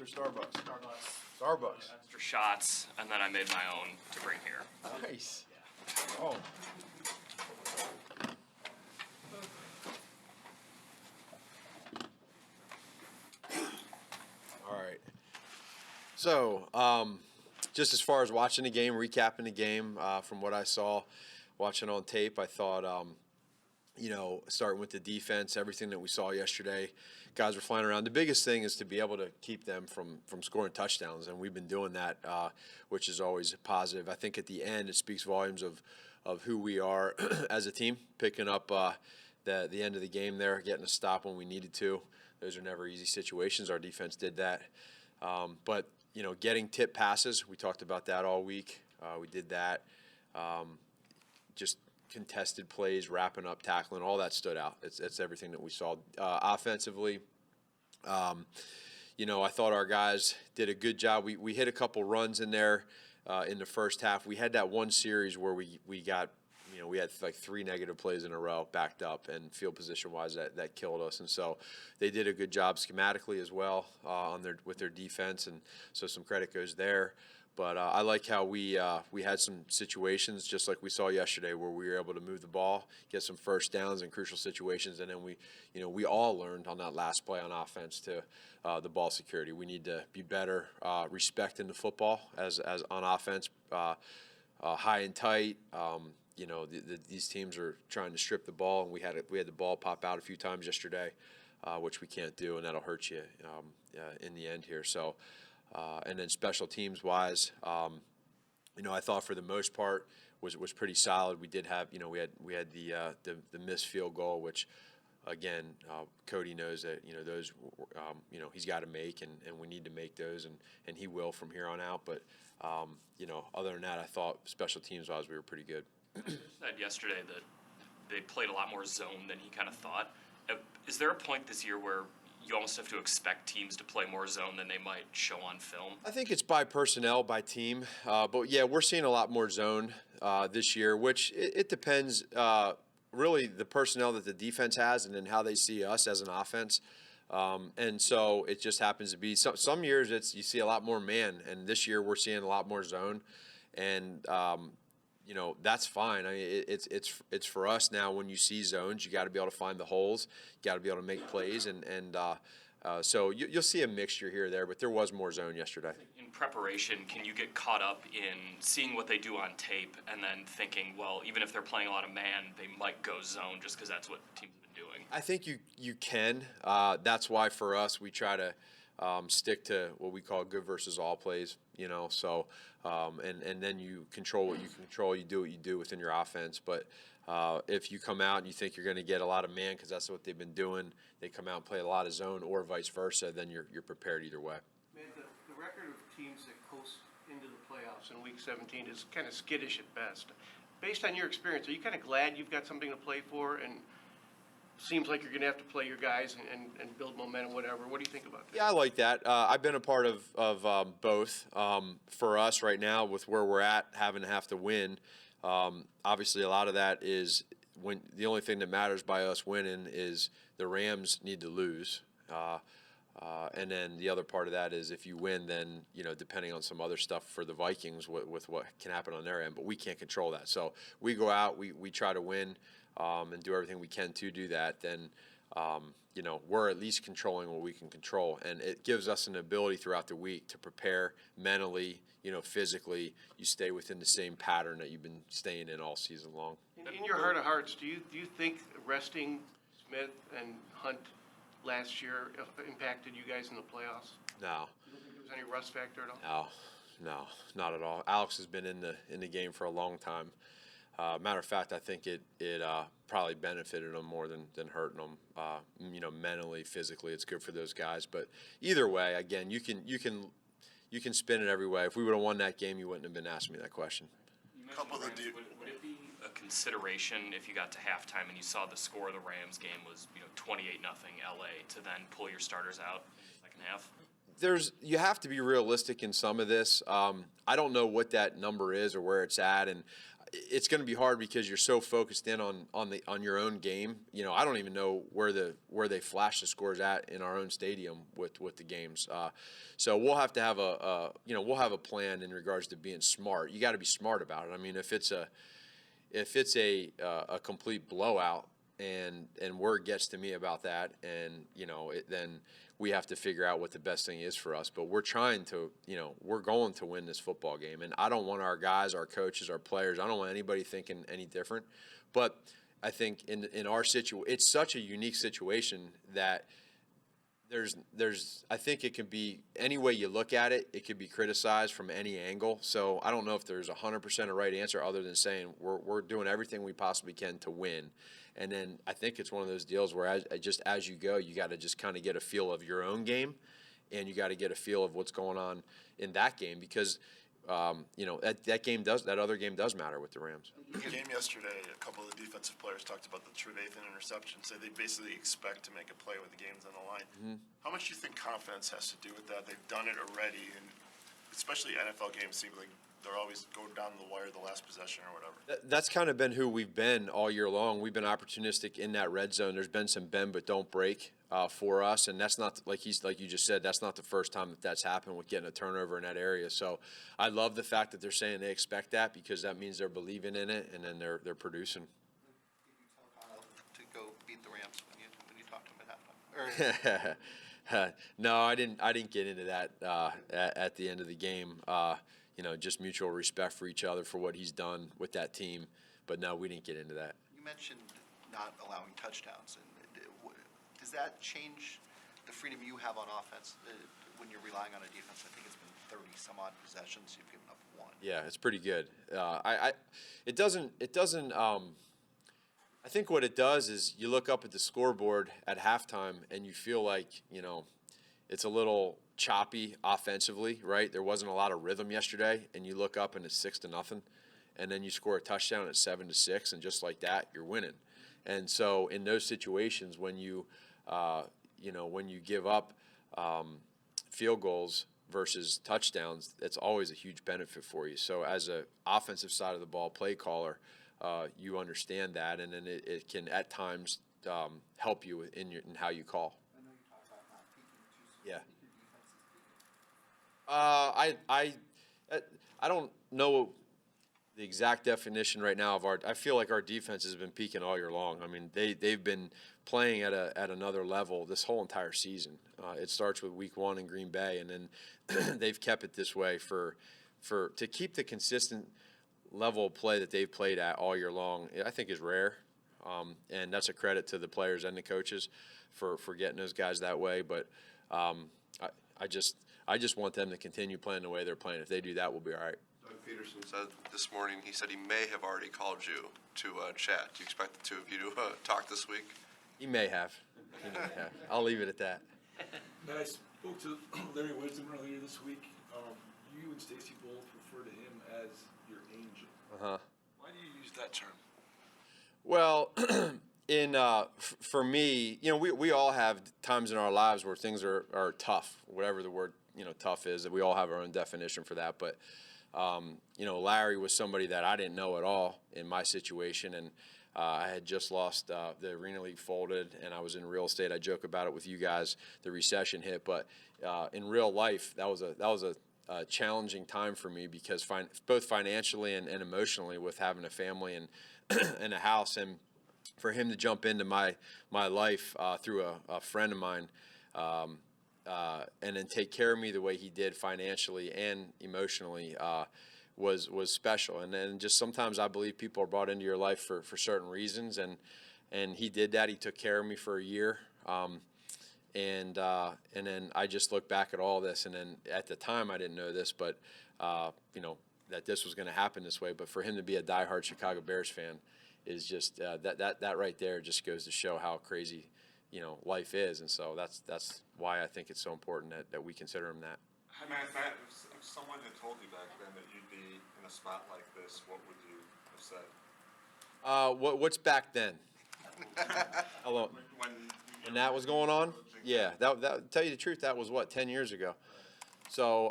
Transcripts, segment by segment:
or Starbucks? Starbucks. Starbucks. Extra shots, and then I made my own to bring here. Nice. Oh. All right. So, just as far as watching the game, recapping the game, from what I saw, watching on tape, I thought, starting with the defense, everything that we saw yesterday, guys were flying around. The biggest thing is to be able to keep them from scoring touchdowns, and we've been doing that, which is always positive. I think at the end it speaks volumes of who we are as a team, picking up the end of the game there, getting a stop when we needed to. Those are never easy situations. Our defense did that. But getting tip passes, we talked about that all week. We did that. Just contested plays, wrapping up, tackling, all that stood out. It's everything that we saw. Offensively, I thought our guys did a good job. We hit a couple runs in there in the first half. We had that one series where we got, we had like 3 negative plays in a row backed up, and field position-wise that killed us. And so they did a good job schematically as well with their defense, and so some credit goes there. But I like how we had some situations just like we saw yesterday where we were able to move the ball, get some first downs in crucial situations, and then we all learned on that last play on offense to the ball security. We need to be better respecting the football as on offense, high and tight. These teams are trying to strip the ball, and we had the ball pop out a few times yesterday, which we can't do, and that'll hurt you in the end here. So. And then special teams wise, I thought for the most part was pretty solid. We did have, we had the missed field goal, which again, Cody knows that those, he's got to make, and we need to make those, and he will from here on out. But other than that, I thought special teams wise we were pretty good. You said yesterday that they played a lot more zone than he kind of thought. Is there a point this year where you almost have to expect teams to play more zone than they might show on film? I think it's by personnel, by team. But, yeah, we're seeing a lot more zone this year, which it depends really the personnel that the defense has and then how they see us as an offense. And so it just happens to be some years you see a lot more man, and this year we're seeing a lot more zone. And that's fine. I mean, it's for us now. When you see zones, you got to be able to find the holes. You got to be able to make plays, and so you'll see a mixture here or there. But there was more zone yesterday. In preparation, can you get caught up in seeing what they do on tape and then thinking, well, even if they're playing a lot of man, they might go zone just because that's what teams have been doing? I think you can. That's why for us we try to stick to what we call good versus all plays, so and then you control what you control, you do what you do within your offense. But if you come out and you think you're going to get a lot of man because that's what they've been doing, they come out and play a lot of zone or vice versa, then you're prepared either way. Man, the record of teams that coast into the playoffs in Week 17 is kind of skittish at best. Based on your experience, are you kind of glad you've got something to play for, and seems like you're going to have to play your guys and build momentum, whatever? What do you think about that? Yeah, I like that. I've been a part of both. For us right now, with where we're at, having to have to win, obviously a lot of that is when the only thing that matters by us winning is the Rams need to lose. And then the other part of that is if you win, then, depending on some other stuff for the Vikings with what can happen on their end, but we can't control that. So we go out, we try to win and do everything we can to do that. Then, we're at least controlling what we can control. And it gives us an ability throughout the week to prepare mentally, physically. You stay within the same pattern that you've been staying in all season long. In your heart of hearts, do you think resting Smith and Hunt last year impacted you guys in the playoffs? No. You don't think there was any rust factor at all? No, not at all. Alex has been in the game for a long time. Matter of fact, I think it probably benefited them more than hurting them. Mentally, physically, it's good for those guys. But either way, again, you can spin it every way. If we would have won that game, you wouldn't have been asking me that question. Would it be a consideration if you got to halftime and you saw the score of the Rams game was 28-0 LA to then pull your starters out in the second half? You have to be realistic in some of this. I don't know what that number is or where it's at, and it's going to be hard because you're so focused in on your own game. You know, I don't even know where they flash the scores at in our own stadium with the games. So we'll have to have we'll have a plan in regards to being smart. You got to be smart about it. I mean, if it's a complete blowout and word gets to me about that, and then we have to figure out what the best thing is for us. But we're trying to, we're going to win this football game. And I don't want our guys, our coaches, our players, I don't want anybody thinking any different. But I think in our situation, it's such a unique situation that I think it can be, any way you look at it, it could be criticized from any angle. So I don't know if there's 100% a right answer other than saying we're doing everything we possibly can to win. And then I think it's one of those deals where as you go, you got to just kind of get a feel of your own game, and you got to get a feel of what's going on in that game because, that other game does matter with the Rams. In the game yesterday, a couple of the defensive players talked about the Trevathan interception, say they basically expect to make a play with the game's on the line. Mm-hmm. How much do you think confidence has to do with that? They've done it already, and especially NFL games seem like they're always going down the wire the last possession or whatever. That's kind of been who we've been all year long. We've been opportunistic in that red zone. There's been some bend but don't break for us, and that's not like you just said. That's not the first time that's happened with getting a turnover in that area. So I love the fact that they're saying they expect that because that means they're believing in it, and then they're producing. Did you tell Kyle to go beat the Rams when you talked to him at halftime? No, I didn't get into that at the end of the game. Just mutual respect for each other for what he's done with that team. But no, we didn't get into that. You mentioned not allowing touchdowns, and does that change the freedom you have on offense when you're relying on a defense? I think it's been 30 some odd possessions. You've given up one. Yeah, it's pretty good. It doesn't. I think what it does is you look up at the scoreboard at halftime and you feel like it's a little choppy offensively, right? There wasn't a lot of rhythm yesterday, and you look up and it's 6-0, and then you score a touchdown at 7-6, and just like that, you're winning. And so in those situations, when you give up field goals versus touchdowns, it's always a huge benefit for you. So as an offensive side of the ball play caller, you understand that, and then it can at times help you in how you call. I know you talked about not peaking too soon. Yeah. I think your defense is peaking. I don't know the exact definition right now of I feel like our defense has been peaking all year long. I mean, they've been playing at another level this whole entire season. It starts with week 1 in Green Bay, and then they've kept it this way to keep the consistent level of play that they've played at all year long. I think is rare, and that's a credit to the players and the coaches for getting those guys that way. But I just want them to continue playing the way they're playing. If they do that, we'll be all right. Doug Peterson said this morning, he said he may have already called you to chat. Do you expect the two of you to talk this week? He may have. I'll leave it at that. And I spoke to Larry Wisdom earlier this week. You and Stacy both refer to him as your angel. Uh-huh. Why do you use that term? Well, for me, we all have times in our lives where things are tough, whatever the word, tough is, that we all have our own definition for that. But, Larry was somebody that I didn't know at all in my situation. And I had just lost, the Arena League folded, and I was in real estate. I joke about it with you guys, the recession hit. But in real life, that was a challenging time for me because both financially and emotionally with having a family and, and a house. And for him to jump into my life through a friend of mine and then take care of me the way he did financially and emotionally was special. And then just sometimes I believe people are brought into your life for certain reasons, and he did that. He took care of me for a year. And then I just look back at all this, and then at the time I didn't know this, but that this was going to happen this way. But for him to be a diehard Chicago Bears fan is just that right there just goes to show how crazy life is. And so that's why I think it's so important that we consider him that. I mean, if someone had told you back then that you'd be in a spot like this, what would you have said? What's back then? Hello. When that was going on? Yeah, that tell you the truth, that was 10 years ago. So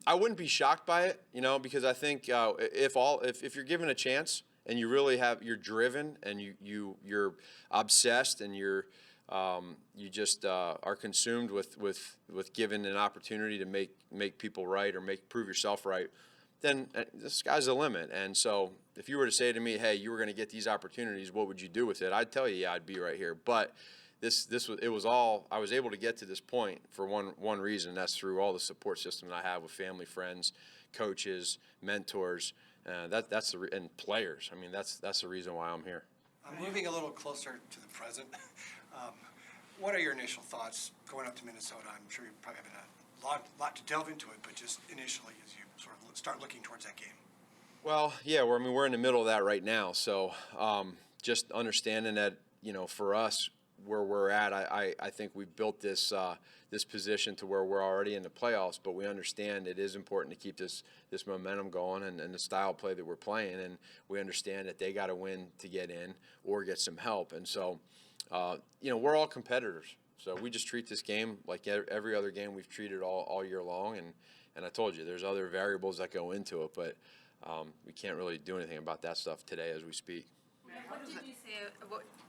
I wouldn't be shocked by it, you know, because I think if you're given a chance and you really you're driven and you're obsessed and you just are consumed with giving an opportunity to make people right or prove yourself right, then the sky's the limit. And so if you were to say to me, hey, you were going to get these opportunities, what would you do with it? I'd tell you, yeah, I'd be right here. But it was all, I was able to get to this point for one reason, and that's through all the support system that I have with family, friends, coaches, mentors, and players. I mean, that's the reason why I'm here. Moving a little closer to the present, what are your initial thoughts going up to Minnesota? I'm sure you're probably having a lot to delve into it, but just initially as you sort of start looking towards that game. Well, yeah, we're in the middle of that right now. So just understanding that, you know, for us, where we're at, I think we've built this position to where we're already in the playoffs, but we understand it is important to keep this momentum going and the style of play that we're playing, and we understand that they got to win to get in or get some help. And so, you know, we're all competitors. So we just treat this game like every other game we've treated all year long, and I told you, there's other variables that go into it, but we can't really do anything about that stuff today as we speak. What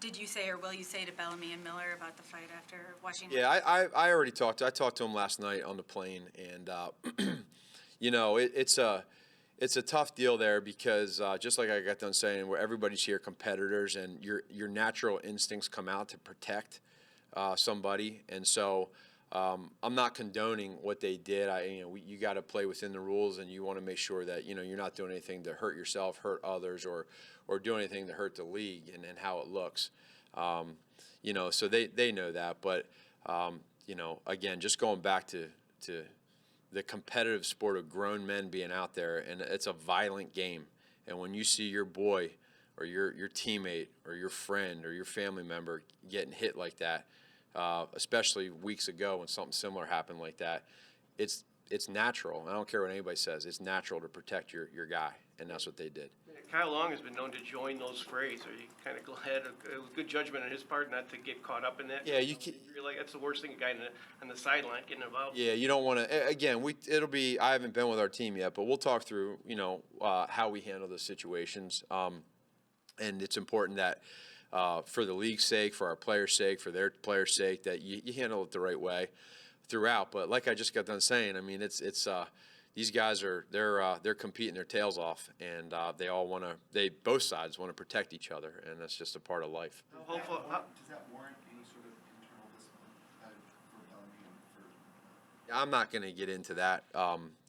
did you say or will you say to Bellamy and Miller about the fight after watching? Yeah, I already talked to him last night on the plane, and you know, it's a tough deal there because just like I got done saying, where everybody's here competitors, and your natural instincts come out to protect somebody, and so I'm not condoning what they did. You got to play within the rules, and you want to make sure that, you know, you're not doing anything to hurt yourself, hurt others, or do anything to hurt the league and how it looks. You know, so they know that. But, you know, again, just going back to the competitive sport of grown men being out there, and it's a violent game. And when you see your boy or your teammate or your friend or your family member getting hit like that, especially weeks ago when something similar happened like that, it's natural. I don't care what anybody says. It's natural to protect your guy, and that's what they did. Kyle Long has been known to join those frays. Are you kind of glad, it was good judgment on his part not to get caught up in that? Yeah, you can. You're like, that's the worst thing, a guy on the sideline getting involved. Yeah, you don't want to. Again, I haven't been with our team yet, but we'll talk through, you know, how we handle those situations. And it's important that for the league's sake, for our players' sake, for their players' sake, that you handle it the right way throughout. But like I just got done saying, I mean, it's these guys they're competing their tails off, and both sides want to protect each other, and that's just a part of life. Does that warrant any sort of internal discipline for Bellamy and for? I'm not going to get into that,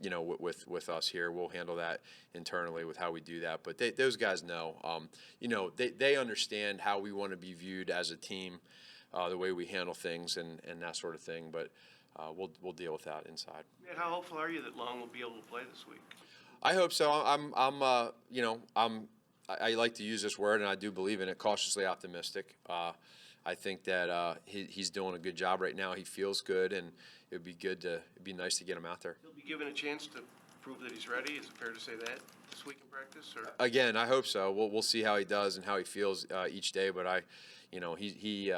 you know, with us here. We'll handle that internally with how we do that. But those guys know, you know, they understand how we want to be viewed as a team, the way we handle things and that sort of thing. But we'll deal with that inside. Man, how hopeful are you that Long will be able to play this week? I hope so. You know, I like to use this word, and I do believe in it, cautiously optimistic. I think that he's doing a good job right now. He feels good, and it'd be nice to get him out there. He'll be given a chance to prove that he's ready. Is it fair to say that this week in practice? Or? Again, I hope so. We'll see how he does and how he feels each day. But he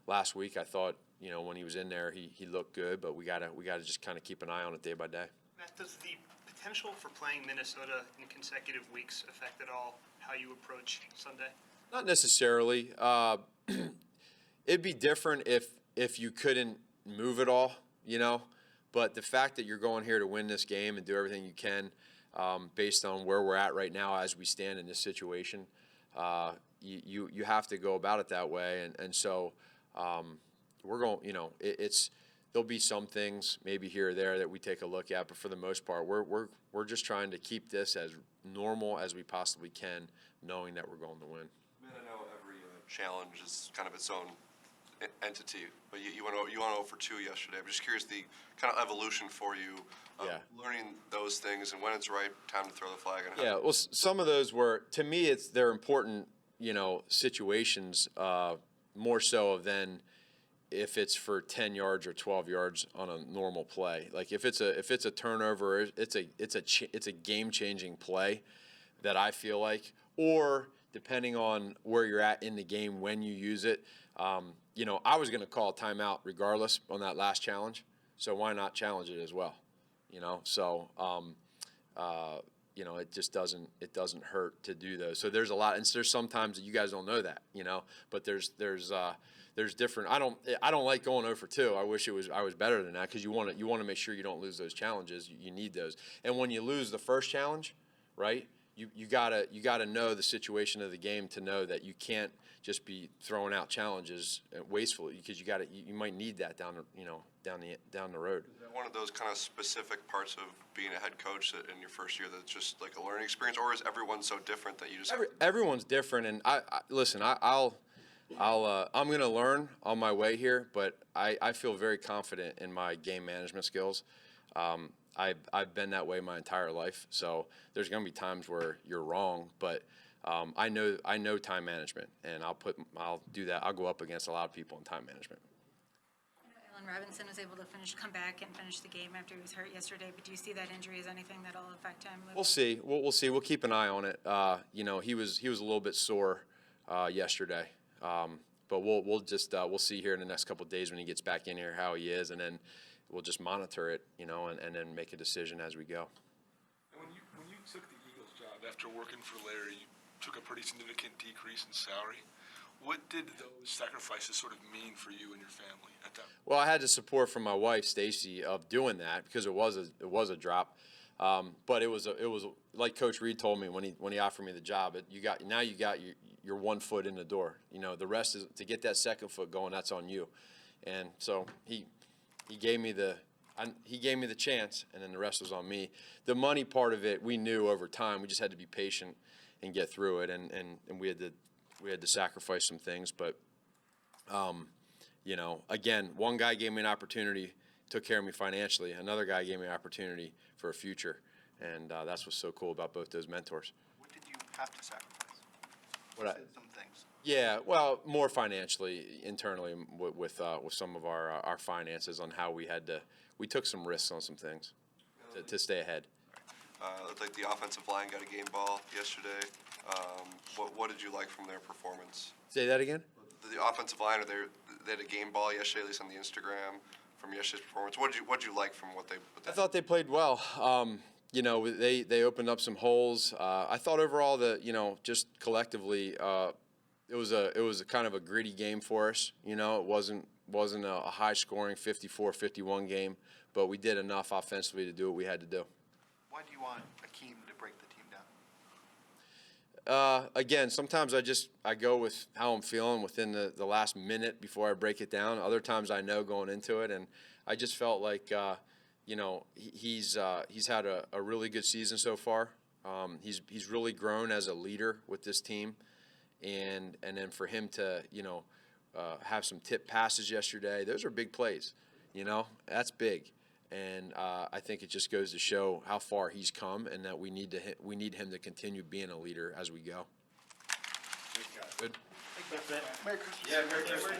last week I thought, you know, when he was in there, he looked good. But we gotta just kind of keep an eye on it day by day. Matt, does the potential for playing Minnesota in consecutive weeks affect at all how you approach Sunday? Not necessarily. It'd be different if you couldn't move it all, you know. But the fact that you're going here to win this game and do everything you can, based on where we're at right now as we stand in this situation, you have to go about it that way. And so we're going. You know, there'll be some things maybe here or there that we take a look at, but for the most part, we're just trying to keep this as normal as we possibly can, knowing that we're going to win. I mean, I know every challenge is kind of its own entity, but you went 0 for 2 yesterday. I'm just curious the kind of evolution for you of learning those things and when it's right time to throw the flag. And yeah, well, some of those were, to me, they're important, you know, situations, more so than if it's for 10 yards or 12 yards on a normal play. Like if it's a turnover, it's a game-changing play that I feel like, or depending on where you're at in the game when you use it. You know, I was going to call a timeout regardless on that last challenge, so why not challenge it as well? you know, so, you know, it just doesn't hurt to do those. So there's a lot, and there's sometimes that you guys don't know that, you know, but there's different. I don't like going 0 for 2. I wish I was better than that, because you want to make sure you don't lose those challenges. You need those, and when you lose the first challenge, right? You gotta know the situation of the game to know that you can't just be throwing out challenges wastefully, because you might need that down the road. Is that one of those kind of specific parts of being a head coach that in your first year that's just like a learning experience, or is everyone so different that you just Everyone's different, and listen. I'm going to learn on my way here, but I feel very confident in my game management skills. I've been that way my entire life, so there's going to be times where you're wrong, but I know time management, and I'll do that. I'll go up against a lot of people in time management. I know Allen Robinson was able to come back and finish the game after he was hurt yesterday, but do you see that injury as anything that'll affect him? We'll see. We'll see. We'll keep an eye on it. You know, he was a little bit sore yesterday, but we'll see here in the next couple of days when he gets back in here how he is, and then we'll just monitor it, you know, and then make a decision as we go. And when you took the Eagles job after working for Larry, you took a pretty significant decrease in salary. What did those sacrifices sort of mean for you and your family at that point? Well, I had the support from my wife, Stacy, of doing that, because it was a drop. But it was like Coach Reed told me when he offered me the job. You got your 1 foot in the door. You know, the rest is to get that second foot going. That's on you. And so he gave me the chance, and then the rest was on me. The money part of it, we knew over time. We just had to be patient and get through it, and we had to sacrifice some things. But you know, again, one guy gave me an opportunity, took care of me financially. Another guy gave me an opportunity for a future, and that's what's so cool about both those mentors. What did you have to sacrifice? What You said some things. Yeah, well, more financially, internally, with some of our finances on how we took some risks on some things to stay ahead. like the offensive line got a game ball yesterday. What did you like from their performance? Say that again? The offensive line, they had a game ball yesterday, at least on the Instagram, from yesterday's performance. What did you like from what they? I thought they played well. You know, they opened up some holes. I thought overall just collectively, it was a kind of a gritty game for us. You know, it wasn't a high scoring 54-51 game, but we did enough offensively to do what we had to do. Why do you want Akeem to break the team down? Again, sometimes I go with how I'm feeling within the last minute before I break it down. Other times I know going into it, and I just felt like he's had a really good season so far. He's really grown as a leader with this team, and then for him to have some tip passes yesterday, those are big plays. That's big. And I think it just goes to show how far he's come, and that we need him to continue being a leader as we go. Good. Merry Christmas.